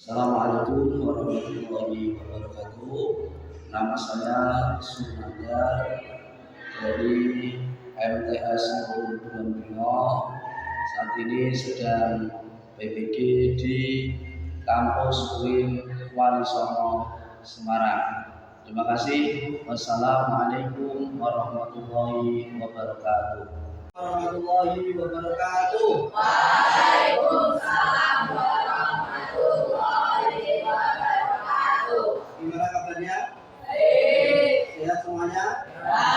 Assalamualaikum warahmatullahi wabarakatuh. Nama saya Sunandar dari MTS Nurul Bino. Saat ini sedang PPG di kampus UIN Walisono Semarang. Terima kasih. Wassalamualaikum warahmatullahi wabarakatuh. Warahmatullahi wabarakatuh. Waalaikumsalam warahmatullahi wabarakatuh. Gimana kabarnya? Baik. Sehat semuanya? Ya.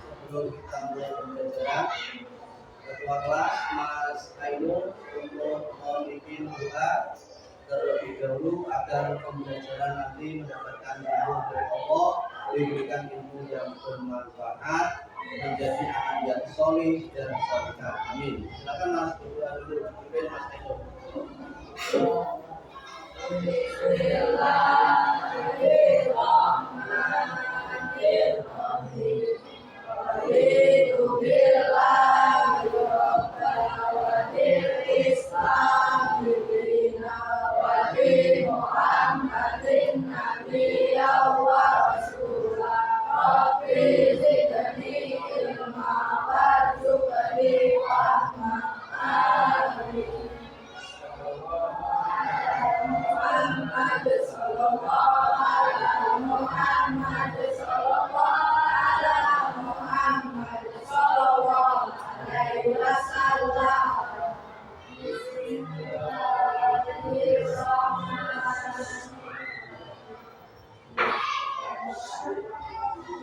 Sebelum kita mulai pembelajaran, ketua kelas Mas Ainul untuk membimbing kita terlebih dahulu agar pembelajaran nanti mendapatkan ilmu dari Allah, diberikan ilmu yang bermanfaat, menjadi anak yang solih dan solihah. Amin. Silakan Mas berdoa dulu. Pimpin Mas Ainul. Bismillahirrahmanirrahim. Raditu billahi rabbana wa bil Islam dina wa bi Muhammadin nabiyyan wa rasulah. Rabbi zidni ilma warzuqni fahma. Amin. Muhammad sallallahu alaihi Muhammad sallallahu alaihi Muhammad sallallahu alaihi wasallam.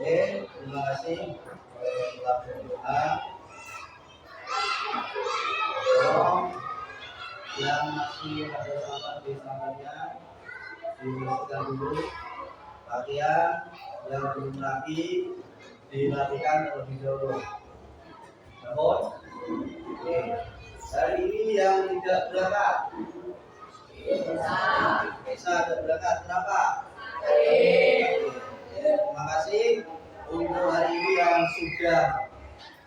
Terima kasih telah berdoa. Tolong yang masih ada sahabat di sampingnya dibersihkan dulu, pakaian yang belum rapi dirapikan terlebih dahulu. Namun, hari ini yang tidak berangkat bisa berangkat berapa? Terima kasih untuk hari ini yang sudah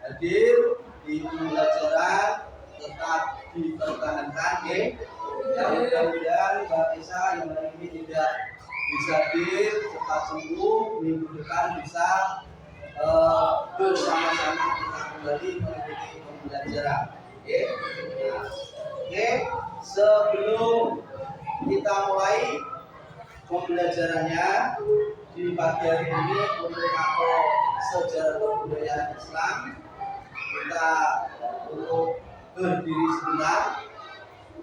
hadir di pembelajaran, tetap dipertahankan ya. Dan mudah-mudahan Mbak Tisa yang hari ini tidak bisa hadir cepat sembuh, minggu depan bisa bersama-sama kita kembali mengikuti pembelajaran. Oke, sebelum kita mulai pembelajarannya di pagi hari ini untuk atau sejarah kebudayaan Islam, kita untuk berdiri sebentar,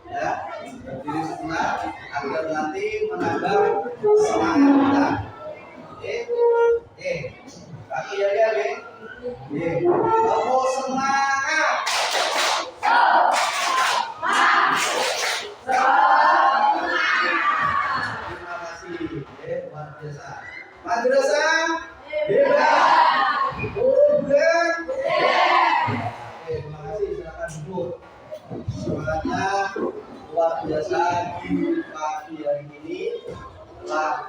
ya, berdiri sebentar agar nanti menambah semangat kita. Kaki ya, kamu semangat. Terima kasih, luar biasa. Madrasah bebas, bukan? Terima kasih, silakan duduk. Semangatnya luar biasa di pagi hari ini telah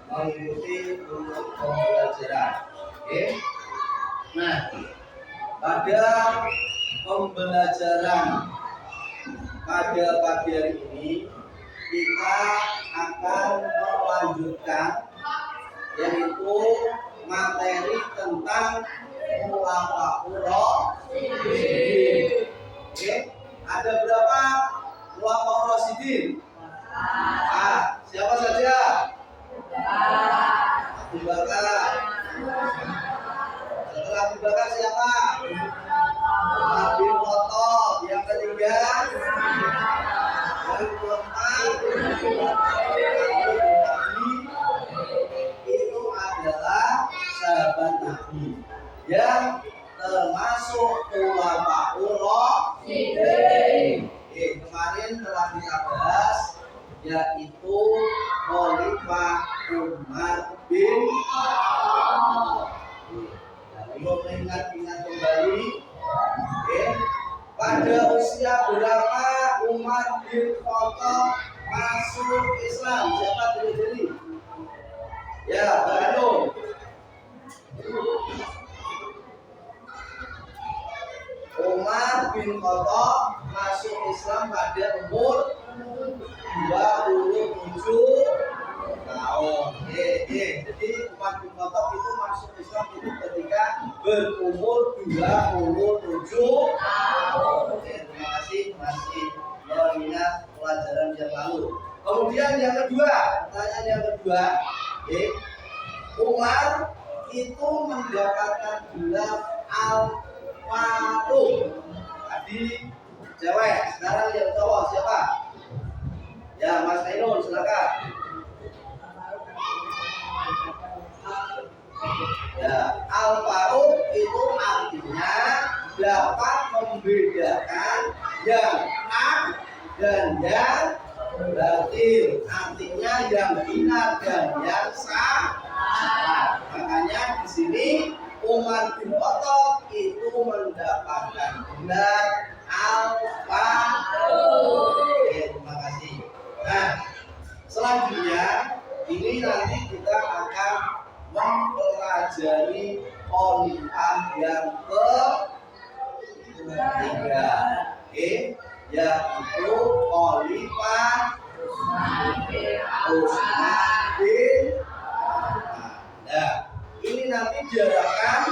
mengikuti untuk pembelajaran. Nah, pada pembelajaran pada pagi hari ini kita akan melanjutkan yaitu materi tentang Khulafaur Rasyidin. Ada berapa Khulafaur Rasyidin? Siapa saja? Abu Bakar. Setelah Abu Bakar siapa? Umar bin Khattab. Yang ketiga? Yang keempat? Itu adalah sahabat Nabi yang termasuk Khulafaur Rasyidin. Kemarin telah kita bahas yaitu Khalifah Umar bin Khattab. Untuk mengingat-ingat kembali, pada usia berapa Umar bin Khattab masuk Islam? Siapa jadi? Ya, baru. Umar bin Khattab masuk Islam pada umur lalu. Kemudian yang kedua, pertanyaan yang kedua, Umar itu mendapatkan gelar Al-Faruq. Tadi cewek, sekarang yang cowok siapa? Ya, Mas Ainul, silakan. Ya, Al-Faruq itu artinya dapat membedakan yang hak dan yang batil, artinya yang benar dan yang salah. Makanya di sini Umar bin Khattab itu mendapatkan gelar Al-Faruq. Terima kasih. Nah, selanjutnya ini nanti kita akan mempelajari khalifah yang ketiga, yaitu khalifah Utsman bin Affan. Nah, ini nanti diharapkan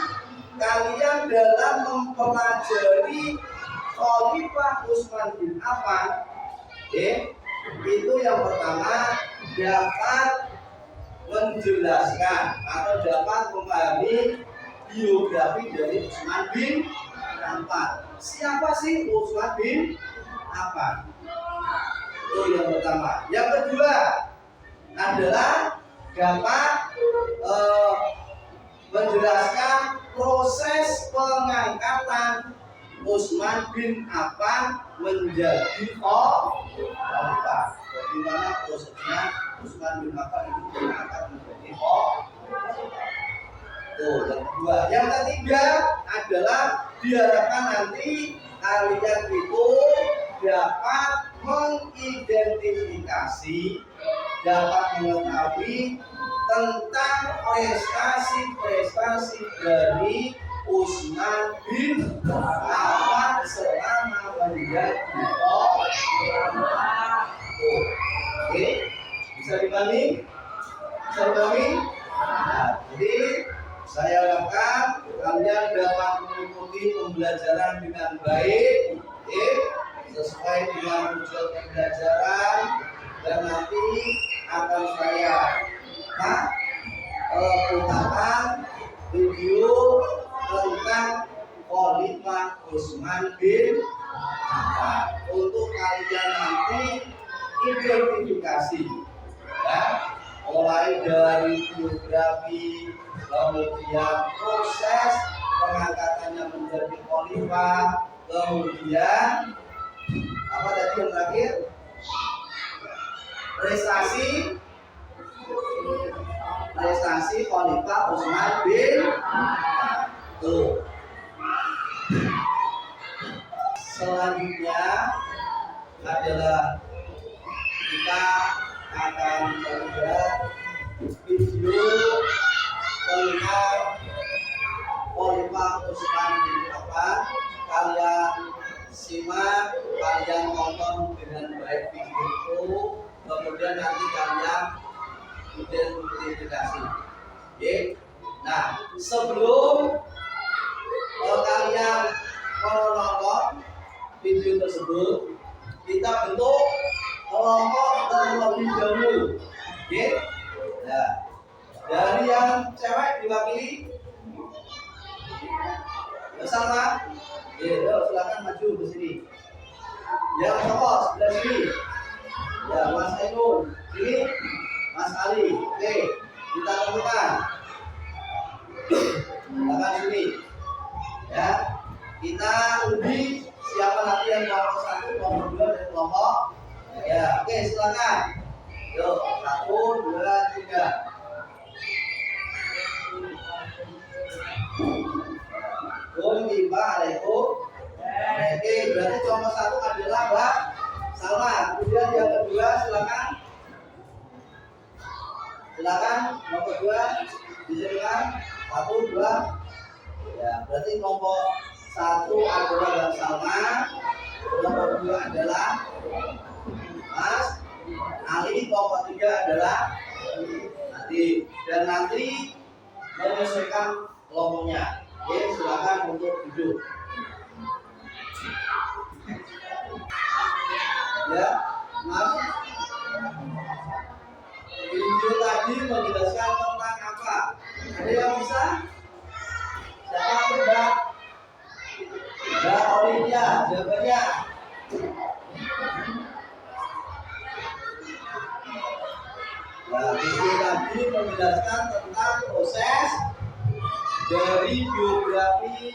kalian dalam mempelajari khalifah Utsman bin Affan, itu yang pertama dapat menjelaskan atau dapat memahami biografi dari Utsman bin Affan. Siapa sih Utsman bin Affan? Itu yang pertama. Yang kedua adalah dapat menjelaskan proses pengangkatan Utsman bin Affan menjadi khalifah. Bagaimana prosesnya Utsman bin Affan itu diangkat menjadi khalifah. Tuh, yang kedua. Yang ketiga adalah diharapkan nanti kalian itu dapat mengidentifikasi, dapat mengetahui tentang prestasi-prestasi dari Utsman bin Affan selama menjadi khalifah. Oke, bisa dipahami? Bisa dipahami? Nah, jadi saya harapkan kalian dapat mengikuti pembelajaran dengan baik, sesuai dengan tujuan pembelajaran, dan nanti akan saya putarkan video tentang khalifah Utsman bin Affan untuk kalian nanti identifikasi, ya, mulai dari biografi, kemudian proses pengangkatannya menjadi khalifah, kemudian apa tadi yang terakhir, prestasi khalifah Utsman bin Affan. Tuh. Selanjutnya adalah kita akan melihat video tentang khalifah Utsman bin Affan. Kalian simak, kalian tonton dengan baik video itu, kemudian nanti kalian identifikasi. Nah, sebelum kalian menonton video tersebut, kita bentuk kelompok terlebih dahulu. Nah, dari yang cewek diwakili bersama. Silakan maju ke sini. Yang cowok sebelah sini. Ya, Mas Ainul. Sini, Mas Ali. Oke, kita tentukan. Silakan sini. Ya, kita undi siapa nanti yang nomor 1, nomor 2 dan kelompok. Ya, oke, silakan. Yuk, 1, 2, 3. Oke, berarti nomor 1 adalah Mbak Salma. Kemudian yang kedua silakan. Silakan nomor 2 disilakan. 1, 2. Ya, berarti nomor 1 adalah Mbak Salma. Nomor 2 adalah Mas Ali. Nomor 3 adalah Adi. Dan nanti menyesuaikan kelompoknya. Oke, silakan untuk duduk. Ya, Mas Video tadi menjelaskan tentang apa? Ada yang bisa? Siapa Mbak? Mbak Olivia, jawabannya. Nah, video tadi menjelaskan tentang proses dari biografi,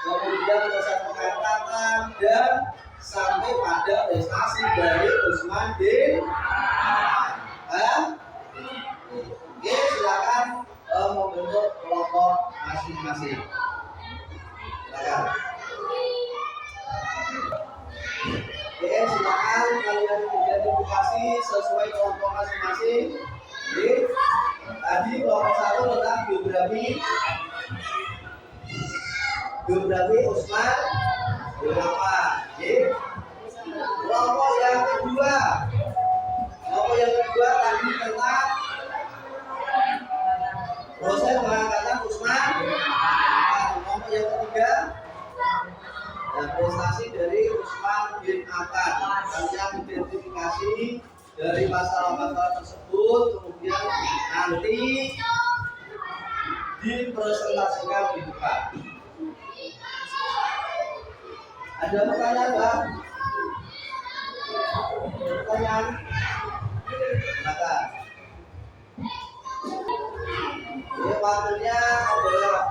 kemudian proses pengangkatan dan sampai pada prestasi dari Usman bin Affan. Oke, silakan membentuk kelompok masing-masing. Silakan. Oke, silakan kalian identifikasi sesuai kelompok masing-masing. Oke, tadi kelompok satu tentang biografi Usman bin Affan. Oke. Kelompok yang kedua tadi tentang proses pengangkatan Usman. Kelompok yang ketiga dan prestasi dari Usman bin Affan. Kalian identifikasi dari masalah-masalah tersebut, kemudian nanti dipresentasikan di depan. Ada pertanyaan, Mbak? Pertanyaan? Silakan. Ini waktunya adalah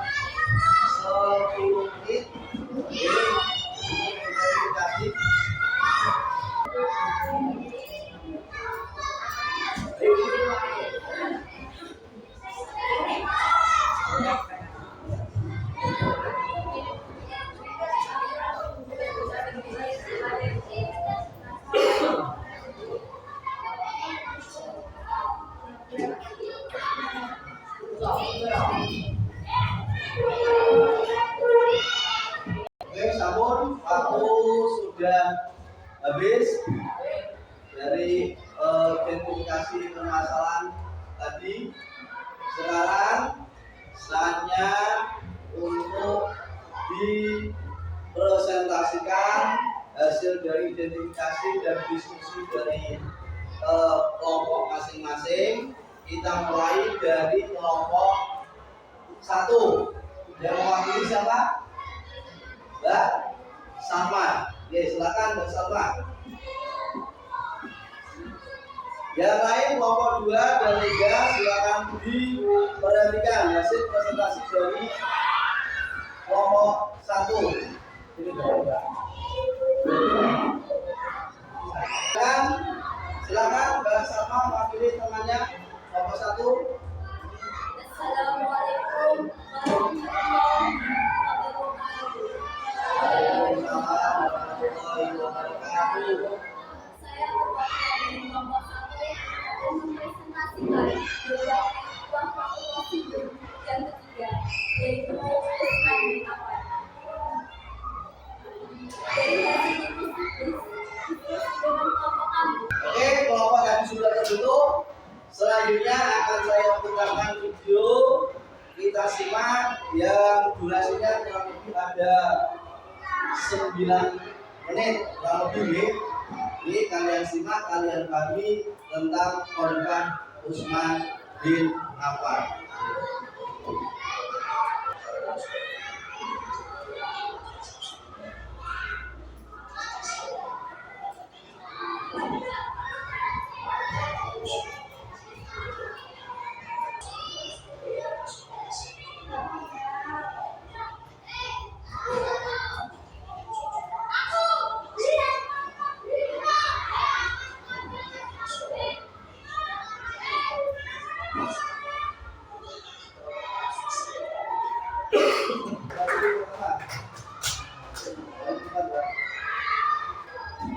10 menit. Identifikasi. Oke, sabun waktu sudah habis dari identifikasi permasalahan tadi. Sekarang saatnya untuk dipresentasikan hasil dari identifikasi dan diskusi dari kelompok masing-masing. Kita mulai dari kelompok satu. Yang mewakili siapa? Mbak Salma. Ya, silakan Mbak Salma. Yang lain kelompok 2 dan 3 silakan diperhatikan hasil presentasi dari kelompok 1. Ini dan silakan Mbak Salma mewakili temannya kelompok 1. Assalamualaikum warahmatullahi wabarakatuh. Warahmatullahi wabarakatuh. Saya terwakili dari kelompok 1 akan mempresentasikan biografi Fakultas Hidup yang ketiga, yaitu Usman bin Affan. Dari hasil diskusi dengan kelompok kami. Oke, kelompok tadi sudah terbentuk. Selanjutnya akan saya putarkan video. Kita simak yang durasinya kurang lebih ada 9 menit kurang lebih. Ini kalian simak, kalian pahami tentang korban Usman bin Affan.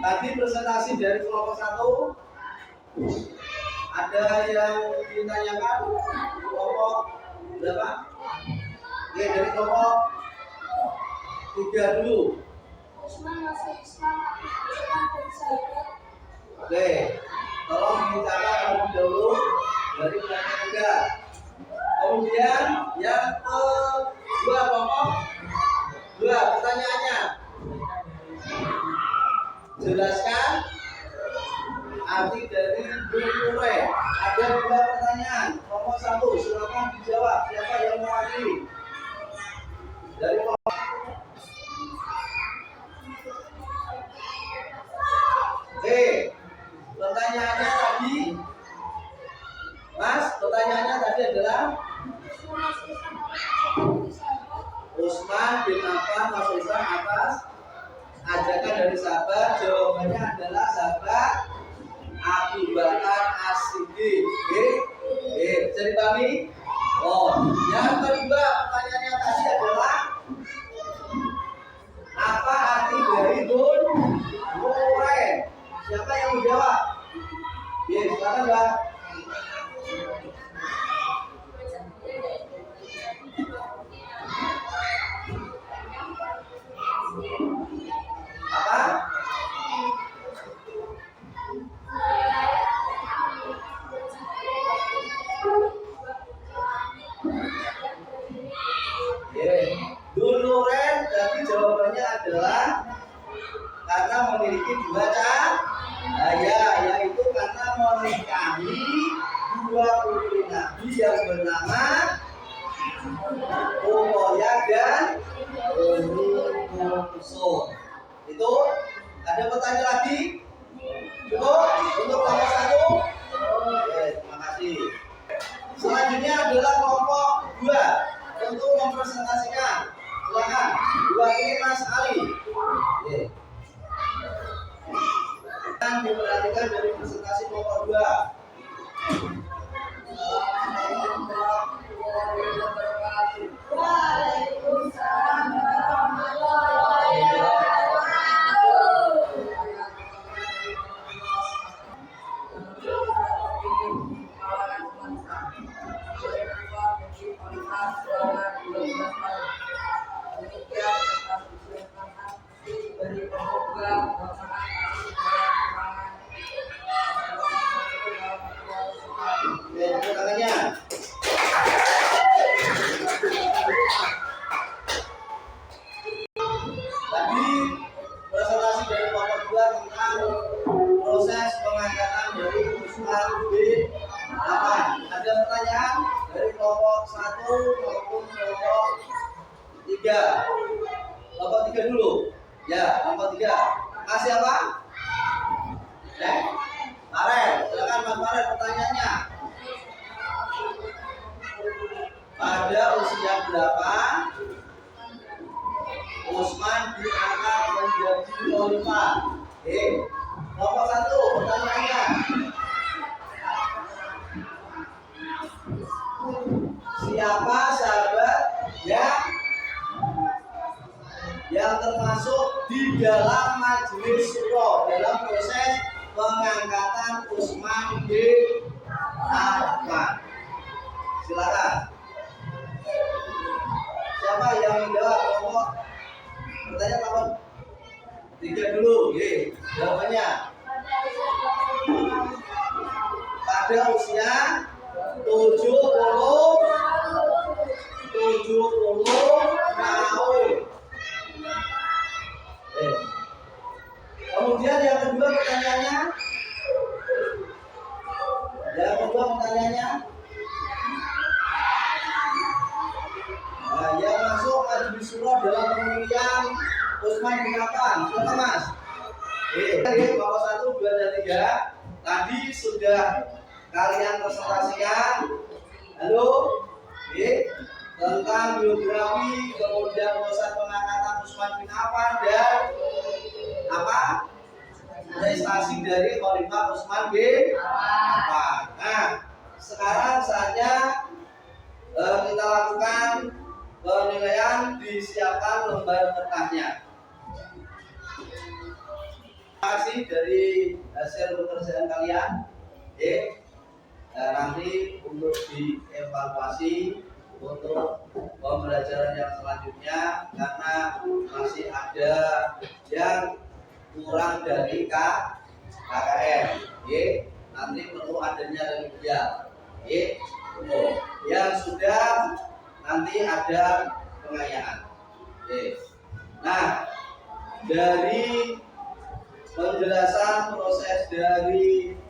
Tadi presentasi dari kelompok 1 ada yang ditanyakan. Kelompok berapa? Ya, dari kelompok 3 dulu. Usman masuk Islam, Usman bin Syahidat. Oke, tolong dicatat terlebih dahulu dari kelompok 3. Kemudian yang kedua kelompok 2, pertanyaannya jelaskan arti dari Dulure? Ada dua pertanyaan. Nomor 1, silakan dijawab. Siapa yang mewakili? Dari Oke, pertanyaannya tadi, Mas, pertanyaannya tadi adalah Usman bin Affan masuk Islam atas ajakan dari sahabat. Jawabannya adalah sahabat Abu Bakar As-Siddiq. Oke, jadi kami. Yang kedua pertanyaannya tadi adalah apa arti dari Dulure? Siapa yang menjawab? Silakan Mbak. Apa? Duluren, tapi jawabannya adalah karena memiliki dua cahaya, yaitu karena menikahi dua putri Nabi yang bernama Umayyah dan Ummu Kulsum. Itu ada pertanyaan lagi? Cukup untuk nomor 1? Oke, terima kasih. Selanjutnya adalah kelompok 2 untuk mempresentasikan. Silakan, diwakili Mas Ali. Oke. Dan diperhatikan dari presentasi kelompok 2. Waalaikumsalam warahmatullahi wabarakatuh. Tangannya. Tadi presentasi dari kelompok 2 tentang proses pengangkatan dari Usman bin Affan. Ada pertanyaan dari kelompok 1 maupun kelompok 3. Kelompok 3 dulu. Ya, kelompok 3. Masih apa? Farel, silakan Mas Farel pertanyaannya. Pada usia berapa Usman diangkat menjadi khalifah? Nomor 1 pertanyaannya. Siapa sahabat yang termasuk di dalam majelis syuro dalam proses pengangkatan Usman bin Affan? Silakan. Siapa yang menjawab kelompok? Pertanyaan nomor 3 dulu. Jawabannya. Pada usia 70 tahun. Kemudian yang kedua pertanyaannya. Yang masuk majelis syuro dalam pemilihan Usman bin Affan. Siapa Mas? Nomor 1, 2, dan 3. Tadi sudah kalian presentasikan. Halo? Tentang biografi, kemudian proses pengangkatan Usman bin Affan dan apa? Prestasi dari Khalifah Usman bin Affan. Nah, sekarang saatnya kita lakukan penilaian, disiapkan lembar kertasnya. Terima kasih dari hasil pekerjaan kalian. Nanti untuk dievaluasi untuk pembelajaran yang selanjutnya, karena masih ada yang kurang dari KKN. Nanti perlu adanya remedial. Yang sudah nanti ada pengayaan. Nah, dari penjelasan proses dari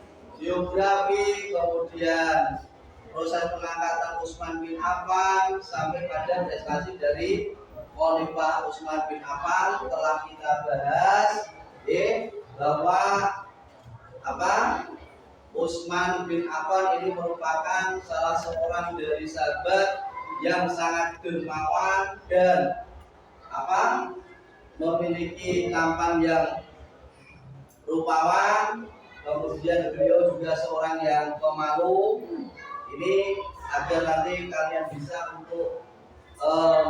kemudian proses pengangkatan Utsman bin Affan sampai pada prestasi dari Khalifah Utsman bin Affan telah kita bahas bahwa Utsman bin Affan ini merupakan salah seorang dari sahabat yang sangat dermawan dan memiliki tampan yang rupawan. Kemudian beliau juga seorang yang pemalu. Ini agar nanti kalian bisa untuk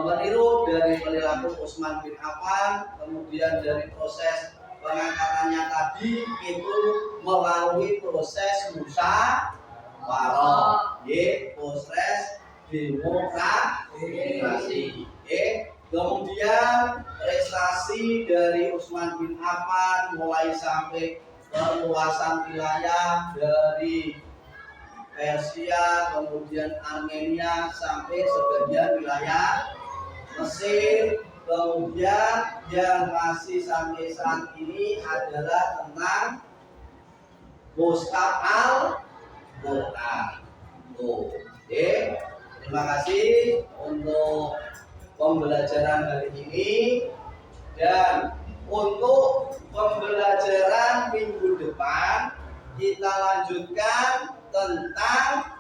meniru dari perilaku Utsman bin Affan. Kemudian dari proses pengangkatannya tadi itu melalui proses musyawarah, proses demokrasi. Kemudian prestasi dari Utsman bin Affan mulai sampai perluasan wilayah dari Persia, kemudian Armenia sampai sebagian wilayah Mesir. Kemudian yang masih sampai saat ini adalah tentang Mushaf Al-Quran. Terima kasih untuk pembelajaran hari ini, dan untuk pembelajaran minggu depan kita lanjutkan tentang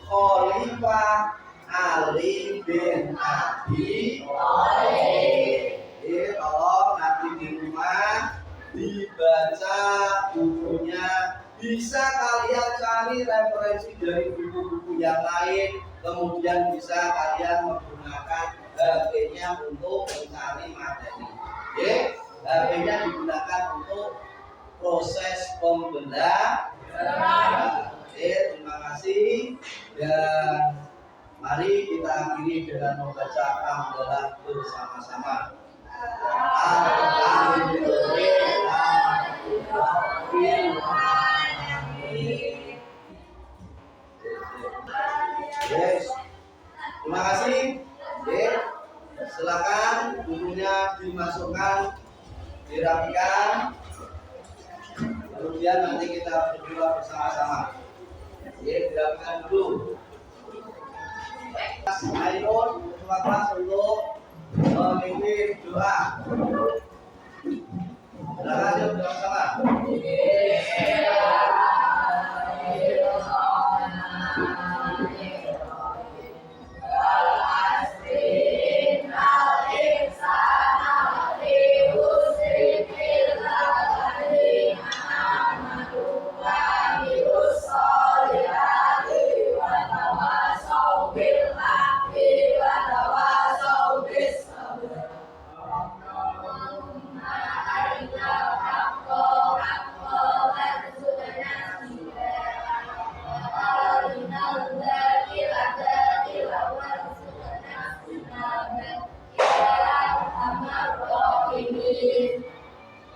Khalifah Ali bin Abi Thalib. Tolong nanti di rumah dibaca bukunya. Bisa kalian cari referensi dari buku-buku yang lain. Kemudian bisa kalian menggunakan HP-nya untuk mencari materi. HP-nya digunakan untuk proses pembelajaran. Terima kasih, dan mari kita akhiri dengan membaca hamdalah bersama-sama. Yes. Terima kasih. Silakan bukunya dimasukkan, dirapikan, kemudian nanti kita berdua bersama-sama. Dirapikan dulu. Ainun, ketua kelas untuk memimpin doa. Silakan bersama-sama.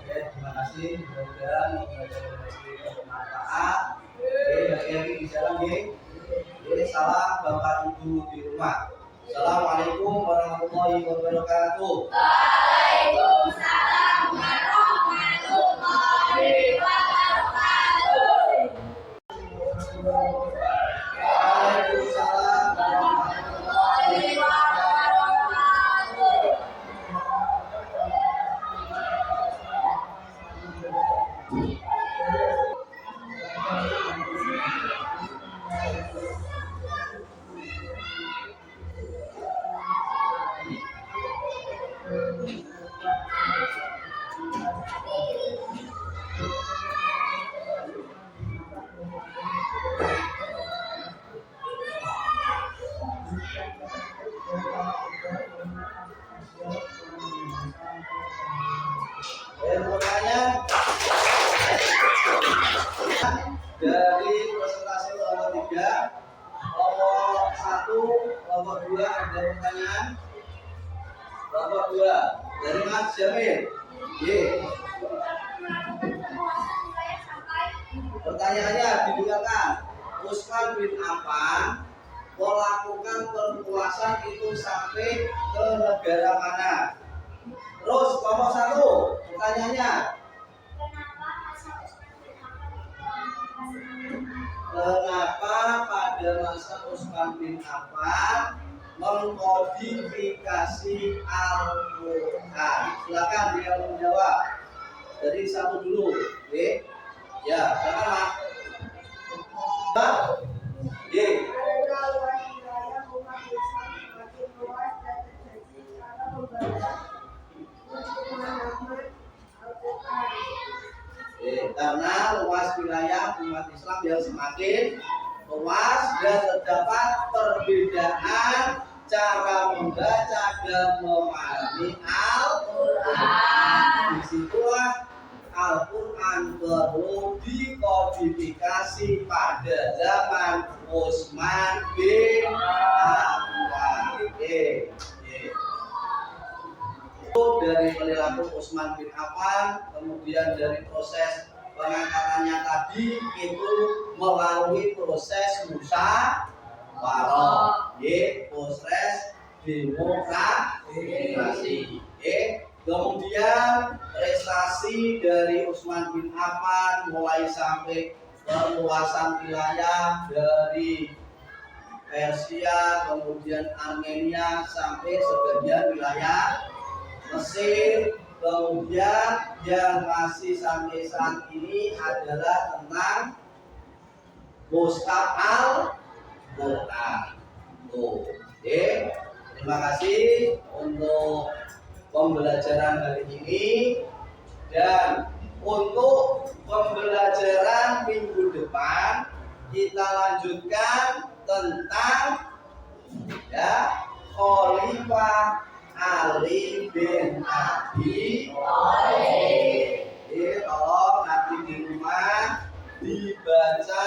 Terima kasih, mudah-mudahan bermanfaat. Bagi di jalan salam Bapak Ibu di rumah. Assalamualaikum warahmatullahi wabarakatuh. Waalaikumsalam warahmatullahi wabarakatuh. Waalaikumsalam warahmatullahi wabarakatuh. Pertanyaan dari presentasi kelompok 3, kelompok 1, kelompok 2 ada pertanyaan. Kelompok 2 dari Mas Jamil. Pertanyaannya dibilangkan, Utsman bin Affan melakukan perluasan itu sampai ke negara mana? Terus kelompok 1 pertanyaannya, Kenapa masa Utsman bin Affan pada masa Utsman bin Affan mengkodifikasi Al-Quran? Silakan dia menjawab. Dari satu dulu, oke? Ya, sama. Ye. Karena luas wilayah umat Islam yang semakin luas dan terdapat perbedaan cara membaca dan memahami Al-Quran. Disitulah Al-Quran perlu dikodifikasi pada zaman Utsman bin Affan. Dari perilaku Utsman bin Affan, kemudian dari proses pengangkatannya tadi itu melalui proses musyawarah, proses demokrasi. Kemudian prestasi dari Utsman bin Affan mulai sampai perluasan wilayah dari Persia, kemudian Armenia sampai sebagian wilayah Mesir. Kemudian yang masih sampai saat ini adalah tentang Mushaf Al-Quran. Terima kasih untuk pembelajaran hari ini, dan untuk pembelajaran minggu depan kita lanjutkan tentang Khalifah Ali bin Abi Thalib. Tolong nanti di rumah dibaca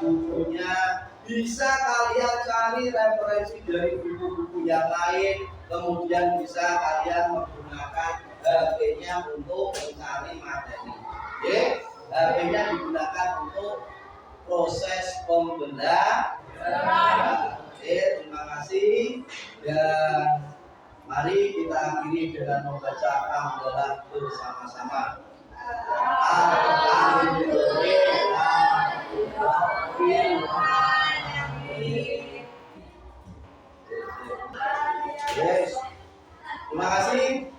bukunya. Bisa kalian cari referensi dari buku-buku yang lain, kemudian bisa kalian menggunakan HP-nya untuk mencari materi. HP-nya digunakan untuk proses pembelajaran. Terima kasih, dan mari kita akhiri dengan membaca hamdalah bersama-sama. Yes. Terima kasih.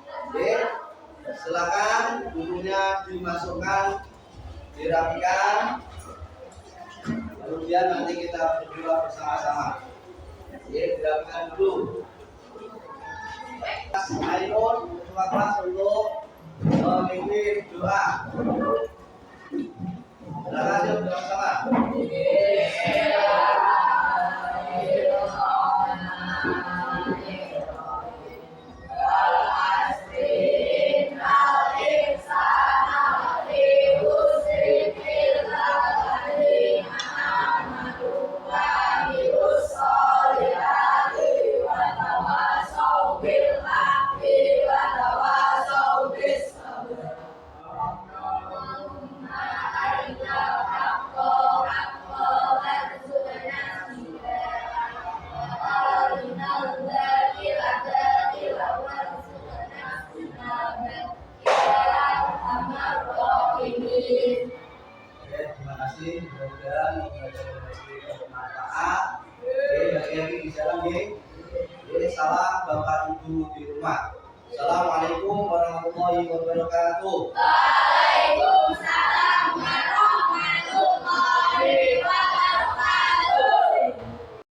Silakan bukunya dimasukkan, dirapikan, kemudian nanti kita berdua bersama-sama. Dirapikan dulu. Ainun, terima kasih untuk memimpin doa. Terima kasih bersama-sama. Terima kasih, mudah-mudahan bermanfaat. Hati-hati di jalan, salam Bapak Ibu di rumah. Assalamualaikum warahmatullahi wabarakatuh. Waalaikumsalam.